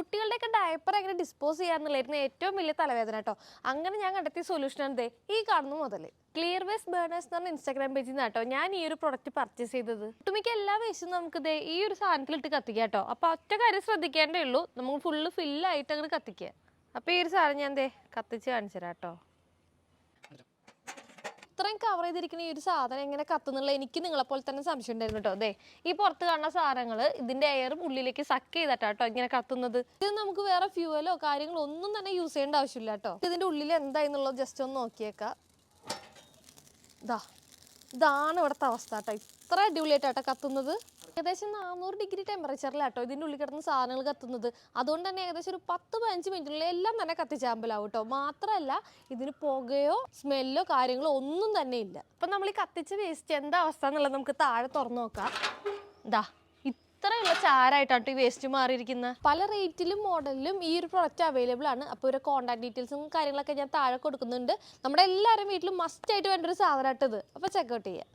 കുട്ടികളുടെയൊക്കെ diaper എങ്ങനെ dispose ചെയ്യാന്നുള്ളായിരുന്നു ഏറ്റവും വലിയ തലവേദന കേട്ടോ. അങ്ങനെ ഞാൻ കണ്ടെത്തിയ സൊല്യൂഷൻ ദേ ഈ കാണുന്ന മുതൽ ക്ലിയർ വേസ്റ്റ് ബേണേഴ്സ് എന്ന് പറഞ്ഞ ഇൻസ്റ്റാഗ്രാം പേജിൽ നിന്ന് കേട്ടോ ഞാൻ ഈ ഒരു പ്രൊഡക്റ്റ് പർച്ചേസ് ചെയ്തത്. ഒട്ടുമിക്ക എല്ലാ വേസ്റ്റും നമുക്ക് ദേ ഈ ഒരു സാധനത്തിലിട്ട് കത്തിക്കാം കേട്ടോ. അപ്പോൾ ഒറ്റ കാര്യം ശ്രദ്ധിക്കേണ്ടേ ഉള്ളൂ, നമുക്ക് ഫുള്ള് ഫില്ലായിട്ട് അങ്ങോട്ട് കത്തിക്കുക. അപ്പോൾ ഈ ഒരു സാധനം ഞാൻ ദേ കത്തിച്ച് കാണിച്ചു തരാം കേട്ടോ. ഇത്രയും കവർ ചെയ്തിരിക്കുന്ന ഈ ഒരു സാധനം എങ്ങനെ കത്തുന്നുള്ള എനിക്ക് നിങ്ങളെപ്പോലെ തന്നെ സംശയം ഉണ്ടായിരുന്നു കേട്ടോ. അതെ, ഈ പുറത്ത് കാണുന്ന സാധനങ്ങൾ ഇതിന്റെ എയറും ഉള്ളിലേക്ക് സക്ക് ചെയ്തിട്ടാട്ടോ ഇങ്ങനെ കത്തുന്നത്. ഇത് നമുക്ക് വേറെ ഫ്യൂവലോ കാര്യങ്ങളോ ഒന്നും തന്നെ യൂസ് ചെയ്യേണ്ട ആവശ്യമില്ല കേട്ടോ. ഇതിന്റെ ഉള്ളിൽ എന്തായെന്നുള്ളത് ജസ്റ്റ് ഒന്ന് നോക്കിയേക്കാം. ഇതാണ് ഇവിടുത്തെ അവസ്ഥ കേട്ടോ. ഇത്ര അടിപൊളിയായിട്ടാട്ടോ കത്തുന്നത്. ഏകദേശം 400 ഡിഗ്രി ടെമ്പറേച്ചറിലാട്ടോ ഇതിൻ്റെ ഉള്ളിൽ കിടന്ന സാധനങ്ങൾ കത്തുന്നത്. അതുകൊണ്ട് തന്നെ ഏകദേശം ഒരു 10-15 മിനിറ്റിനുള്ളിൽ എല്ലാം തന്നെ കത്തിച്ചാമ്പലാവും കേട്ടോ. മാത്രമല്ല ഇതിന് പുകയോ സ്മെല്ലോ കാര്യങ്ങളോ ഒന്നും തന്നെ ഇല്ല. അപ്പം നമ്മൾ ഈ കത്തിച്ച വേസ്റ്റ് എന്താ അവസ്ഥ എന്നുള്ളത് നമുക്ക് താഴെ തുറന്നു നോക്കാം. ഇത്രയുള്ള ചാരായിട്ടാണ് ഈ വേസ്റ്റ് മാറിയിരിക്കുന്നത്. പല റേറ്റിലും മോഡലിലും ഈ ഒരു പ്രൊഡക്റ്റ് അവൈലബിൾ ആണ്. അപ്പോൾ ഒരു കോൺടാക്ട് ഡീറ്റെയിൽസും കാര്യങ്ങളൊക്കെ ഞാൻ താഴെ കൊടുക്കുന്നുണ്ട്. നമ്മുടെ എല്ലാവരും വീട്ടിലും മസ്റ്റ് ആയിട്ട് വേണ്ട ഒരു സാധനമായിട്ടത്. അപ്പോൾ ചെക്കൗട്ട് ചെയ്യാം.